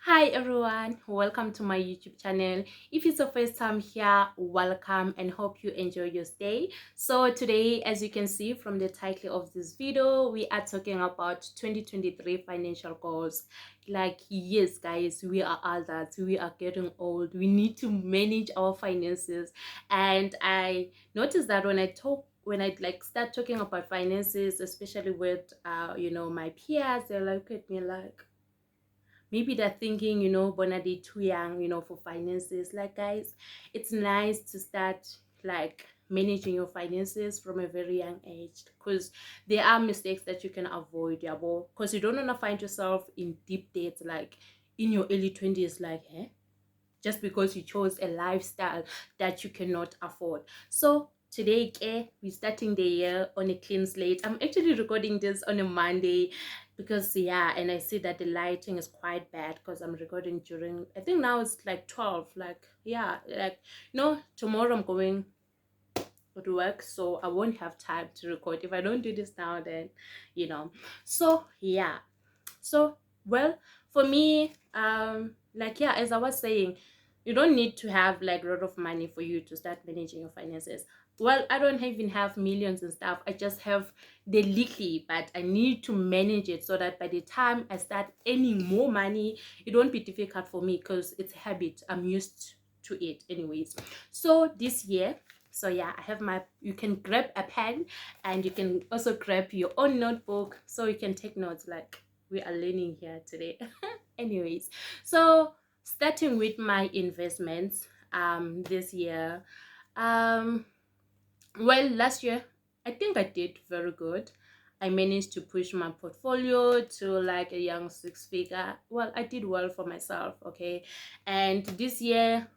Hi everyone, welcome to my YouTube channel. If it's your first time here, welcome and hope you enjoy your stay. So today, as you can see from the title of this video, we are talking about 2023 financial goals. Like, yes guys, we are adults, we are getting old, we need to manage our finances. And I noticed that when I like start talking about finances, especially with my peers, they look at me like maybe they're thinking, bona they too young, for finances. Like, guys, it's nice to start like managing your finances from a very young age, because there are mistakes that you can avoid, yeah, because you don't want to find yourself in deep debt like in your early 20s, like, just because you chose a lifestyle that you cannot afford. So today, we're starting the year on a clean slate. I'm actually recording this on a Monday because, yeah, and I see that the lighting is quite bad because I'm recording during, I think now it's like 12, like, yeah, like, tomorrow I'm going to work, so I won't have time to record. If I don't do this now, then, so yeah. So, well, for me, like, yeah, as I was saying, you don't need to have like a lot of money for you to start managing your finances. Well, I don't even have millions and stuff. I just have the leaky, but I need to manage it so that by the time I start earning more money, it won't be difficult for me because it's a habit. I'm used to it anyways. So this year, so yeah, I have you can grab a pen and you can also grab your own notebook so you can take notes, like we are learning here today. Anyways, so starting with my investments this year, um well, last year I think I did very good. I managed to push my portfolio to like a young six figure. Well, I did well for myself, okay? And this year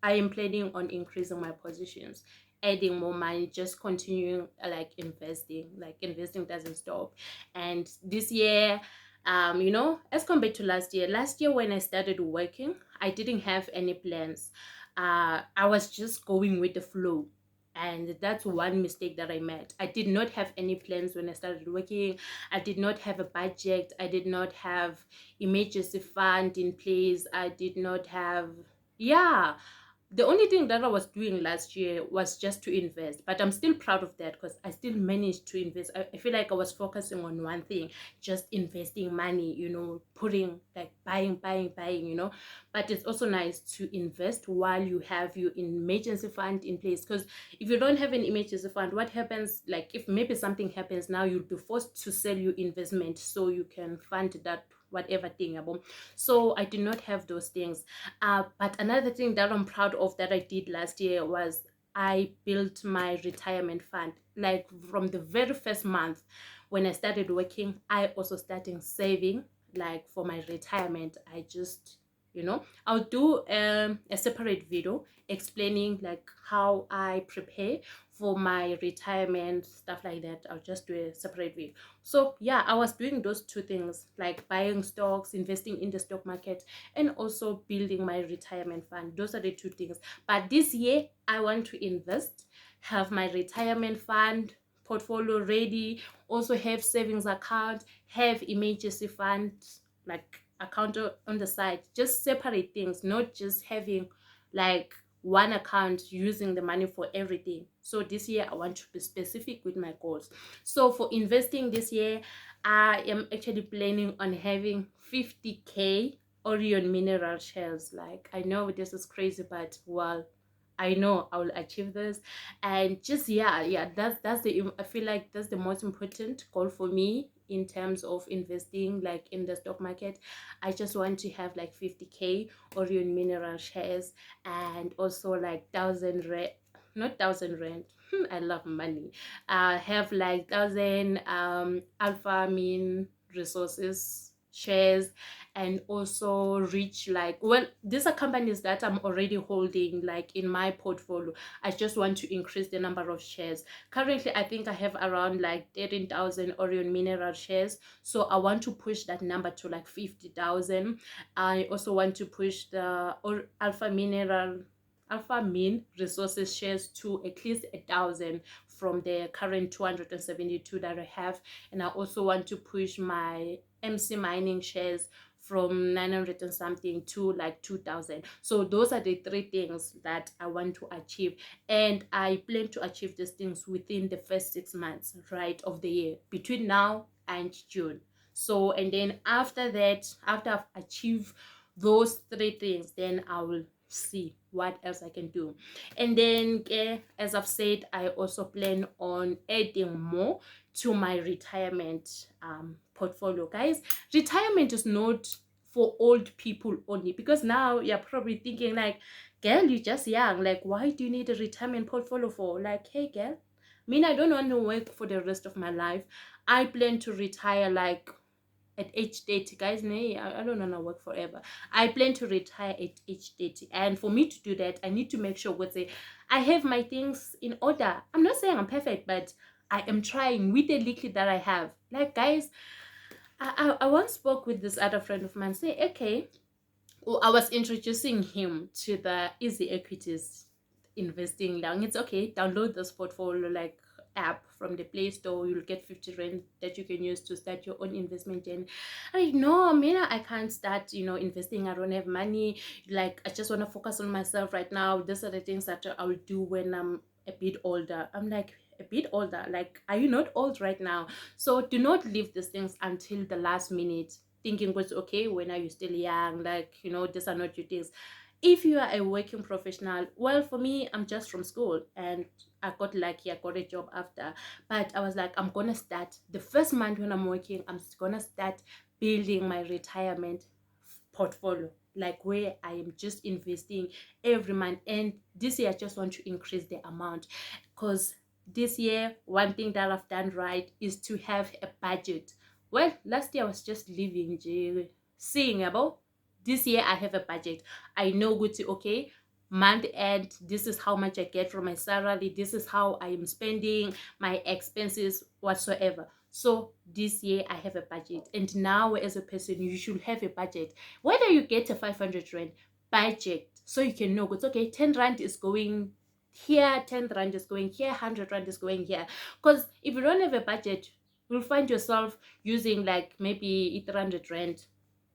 I am planning on increasing my positions, adding more money, just continuing like investing. Like, investing doesn't stop. And this year, as compared to last year when I started working, I didn't have any plans. I was just going with the flow. And that's one mistake that I made. I did not have any plans when I started working. I did not have a budget. I did not have emergency fund in place. I did not have, yeah, the only thing that I was doing last year was just to invest, but I'm still proud of that because I still managed to invest. I feel like I was focusing on one thing, just investing money, putting like buying, but it's also nice to invest while you have your emergency fund in place, because if you don't have an emergency fund, what happens, like if maybe something happens now, you'll be forced to sell your investment so you can fund that whatever thing about. So I did not have those things. But another thing that I'm proud of that I did last year was I built my retirement fund. Like, from the very first month when I started working, I also started saving like for my retirement. I just, I'll do a separate video explaining like how I prepare for my retirement, stuff like that. I'll just do a separate video. So yeah, I was doing those two things, like buying stocks, investing in the stock market, and also building my retirement fund. Those are the two things. But this year I want to invest, have my retirement fund portfolio ready, also have savings account, have emergency fund like account on the side. Just separate things, not just having like one account using the money for everything. So this year I want to be specific with my goals. So for investing this year, I am actually planning on having 50k Orion mineral shares. Like, I know this is crazy, but well, I know I will achieve this. And just, yeah, that's the, I feel like that's the most important goal for me in terms of investing like in the stock market. I just want to have like 50k Orion mineral shares, and also like 1,000 rand, not 1,000 rand. I love money. Have like 1,000 alpha mean resources shares, and also reach like, well, these are companies that I'm already holding like in my portfolio. I just want to increase the number of shares. Currently I think I have around like 13,000 Orion mineral shares, so I want to push that number to like 50,000. I also want to push the alpha mean resources shares to at least 1,000 from the current 272 that I have. And I also want to push my MC mining shares from 900 and something to like 2000. So those are the three things that I want to achieve, and I plan to achieve these things within the first 6 months, right, of the year, between now and June. So, and then after that, after I've achieved those three things, then I will see what else I can do. And then as I've said, I also plan on adding more to my retirement portfolio. Guys, retirement is not for old people only, because now you're probably thinking like, girl, you're just young, like why do you need a retirement portfolio for? Like, hey girl, I mean, I don't want to work for the rest of my life. I plan to retire like at age 30. Guys, nay, I don't want to work forever. I plan to retire at age 30, and for me to do that, I need to make sure what say I have my things in order. I'm not saying I'm perfect, but I am trying with the little that I have. Like, guys, I once spoke with this other friend of mine, say, okay, well, I was introducing him to the easy equities investing. Now it's okay, download this portfolio like app from the Play Store. You'll get 50 rand that you can use to start your own investment journey. I'm like, no, I mean, I can't start, investing. I don't have money. Like, I just want to focus on myself right now. These are the things that I will do when I'm a bit older. I'm like, a bit older? Like, are you not old right now? So do not leave these things until the last minute, thinking was okay, when are you still young, like, these are not your things. If you are a working professional, well, for me, I'm just from school and I got lucky, I got a job after. But I was like, I'm gonna start the first month when I'm working, I'm gonna start building my retirement portfolio, like where I am just investing every month. And this year I just want to increase the amount, because this year one thing that I've done right is to have a budget. Well, last year I was just living, seeing about. This year I have a budget. I know good to, okay, month end, this is how much I get from my salary, this is how I am spending my expenses whatsoever. So this year I have a budget, and now as a person you should have a budget. Whether you get a 500 rand budget, so you can know it's okay, 10 rand is going here, 10 rand is going here, 100 rand is going here. Because if you don't have a budget, you'll find yourself using like maybe 800 rand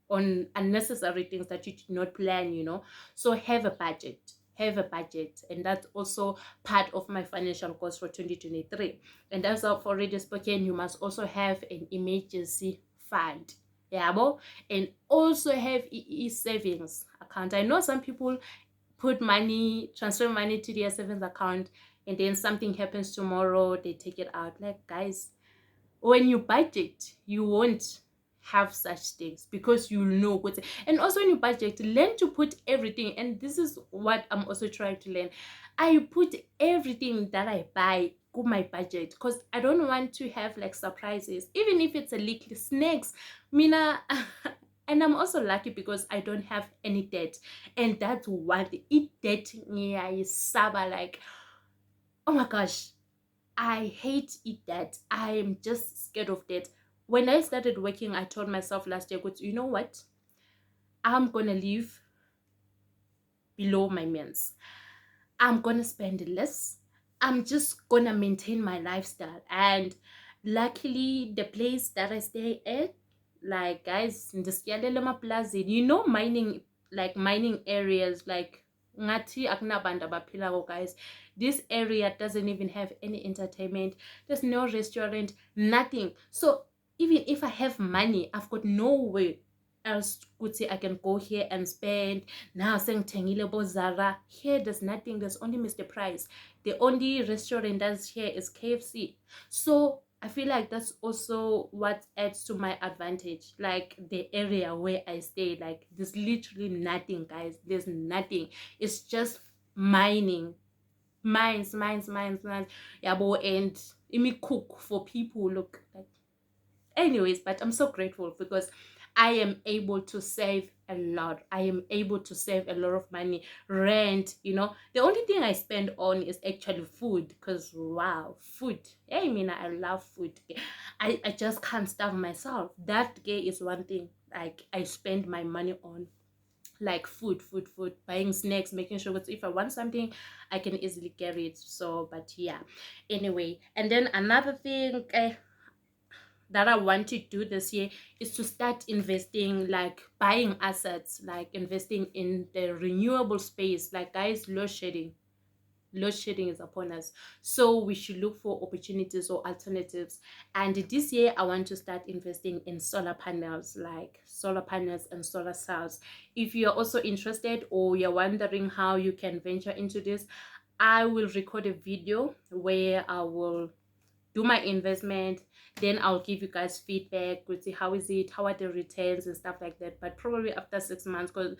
on unnecessary things that you did not plan. So have a budget. Have a budget. And that's also part of my financial goals for 2023. And as I've already spoken, you must also have an emergency fund. Yeah, and also have savings account. I know some people put money, transfer money to their savings account, and then something happens tomorrow, they take it out. Like, guys, when you budget, you won't have such things, because you know what. And also when you budget, learn to put everything, and this is what I'm also trying to learn. I put everything that I buy to my budget, because I don't want to have like surprises, even if it's a little snacks, mina. And I'm also lucky because I don't have any debt, and that's what it debt me I saba, like, oh my gosh, I hate it that I'm just scared of that. When I started working, I told myself last year, you know what? I'm gonna live below my means. I'm gonna spend less. I'm just gonna maintain my lifestyle. And luckily, the place that I stay at, like, guys, in the Skialelema Plaza, mining, like mining areas, like ngati akunabanda baphilako, guys. This area doesn't even have any entertainment. There's no restaurant, nothing. So even if I have money, I've got no way else could say I can go here and spend. Now saying Tengile Zara. Here there's nothing, there's only Mr. Price. The only restaurant that's here is KFC. So I feel like that's also what adds to my advantage. Like the area where I stay, like there's literally nothing, guys. There's nothing. It's just mining. Mines. Yabo, and imi cook for people. Look, like, anyways, but I'm so grateful because I am able to save a lot. I am able to save a lot of money. Rent. The only thing I spend on is actually food, because wow, food. I mean, I love food. I just can't starve myself. That is one thing like I spend my money on, like food, buying snacks, making sure that if I want something, I can easily get it. So, but yeah, anyway. And then another thing, that I want to do this year is to start investing, like buying assets, like investing in the renewable space. Like, guys, load shedding is upon us, so we should look for opportunities or alternatives. And this year I want to start investing in solar panels, like solar panels and solar cells. If you're also interested or you're wondering how you can venture into this, I will record a video where I will do my investment, then I'll give you guys feedback. We'll see how is it, how are the returns and stuff like that, but probably after 6 months, because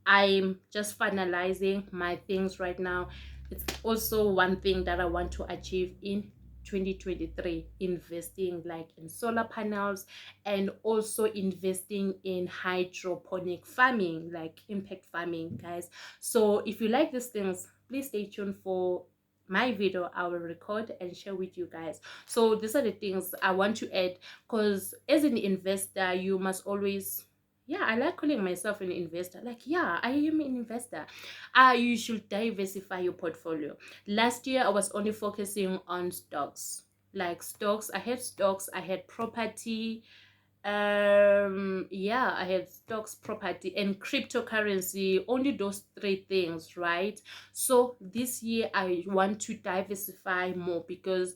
I'm just finalizing my things right now. It's also one thing that I want to achieve in 2023, investing like in solar panels and also investing in hydroponic farming, like impact farming, guys. So if you like these things, please stay tuned for my video. I will record and share with you guys. So these are the things I want to add, because as an investor you must always, yeah, I like calling myself an investor. Like, yeah, I am an investor. You should diversify your portfolio. Last year, I was only focusing on stocks. Like stocks, I had stocks, I had property. Yeah, I had stocks, property, and cryptocurrency. Only those three things, right? So this year, I want to diversify more because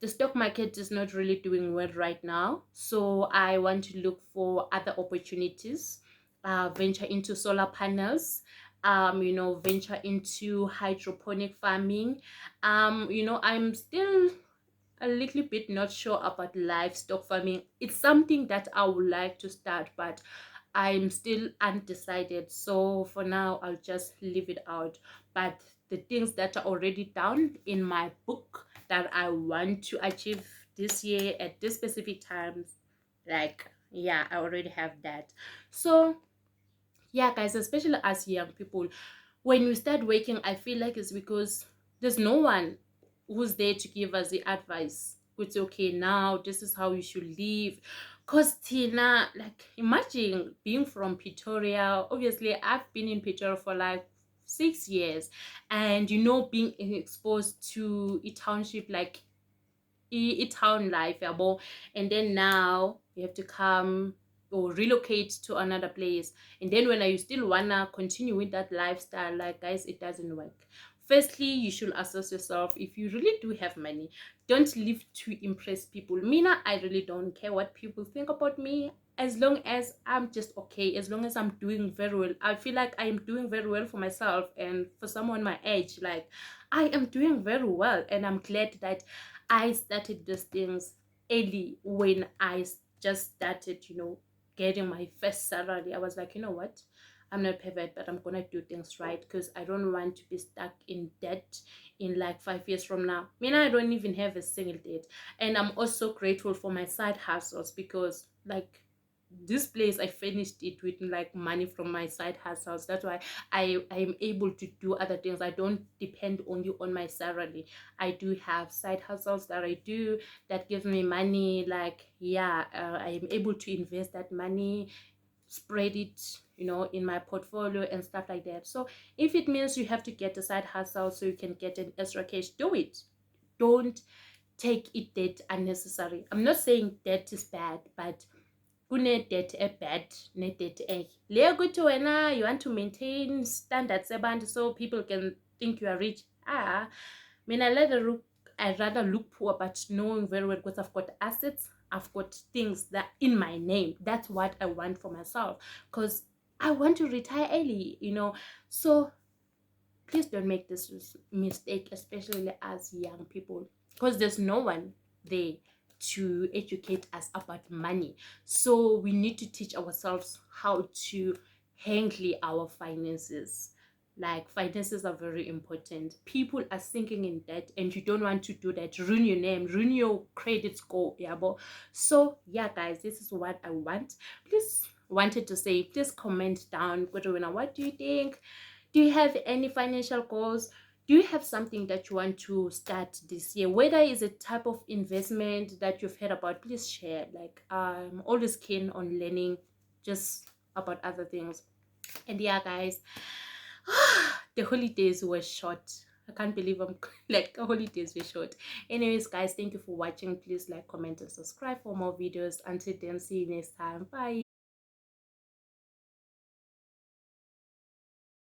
the stock market is not really doing well right now. So I want to look for other opportunities, venture into solar panels, venture into hydroponic farming. I'm still a little bit not sure about livestock farming. It's something that I would like to start, but I'm still undecided. So for now, I'll just leave it out. But the things that are already down in my book that I want to achieve this year at this specific times, like, yeah, I already have that. So yeah, guys, especially as young people, when we start working, I feel like it's because there's no one who's there to give us the advice. It's okay, now this is how you should live. Cause Tina, like, imagine being from Pretoria. Obviously I've been in Pretoria for like 6 years, and being exposed to a township, like town life, yabo. And then now you have to come or relocate to another place, and then when you still wanna continue with that lifestyle, like, guys, it doesn't work. Firstly, you should assess yourself. If you really do have money, don't live to impress people. Mina, I really don't care what people think about me, as long as I'm just okay, as long as I'm doing very well. I feel like I am doing very well for myself, and for someone my age, like, I am doing very well, and I'm glad that I started these things early. When just started, getting my first salary, I was like, you know what? I'm not perfect, but I'm gonna do things right, because I don't want to be stuck in debt in like 5 years from now. I mean, I don't even have a single debt. And I'm also grateful for my side hustles, because like this place, I finished it with like money from my side hustles. That's why I'm able to do other things. I don't depend only on my salary. I do have side hustles that I do that give me money. Like, yeah, I'm able to invest that money, spread it, in my portfolio and stuff like that. So if it means you have to get a side hustle so you can get an extra cash, do it. Don't take it debt unnecessary. I'm not saying debt is bad, but kune-debt bad ne-debt leyo ukuthi wena you want to maintain standards abantu so people can think you are rich. Mina I'd rather look poor but knowing very well, because I've got assets, I've got things that in my name. That's what I want for myself, because I want to retire early. So please don't make this mistake, especially as young people, because there's no one there to educate us about money. So we need to teach ourselves how to handle our finances. Like, finances are very important. People are sinking in debt, and you don't want to do that. Ruin your name, ruin your credit score, yeah. So yeah, guys, this is what I want. Please wanted to say, please comment down, what do you think? Do you have any financial goals? Do you have something that you want to start this year? Whether it's a type of investment that you've heard about, please share. Like, I'm always keen on learning just about other things. And yeah, guys, the holidays were short. I can't believe I'm like holidays were short. Anyways, guys, thank you for watching. Please like, comment, and subscribe for more videos. Until then, see you next time. Bye.